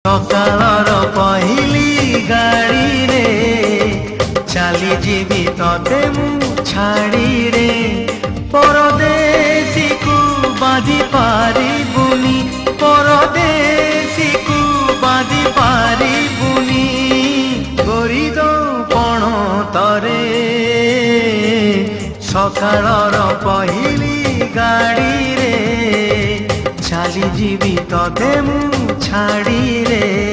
सकाळर पहिली गाड़ी रे चली जीवी तते मु छाड़ी रे परदेसी को बांधी पारिबुनी परदेसी को बांधी पारिबुनी गोरी दो पण तरे सकाळर पहिली गाड़ी रे चली जीवी तते मु छाड़ी रे।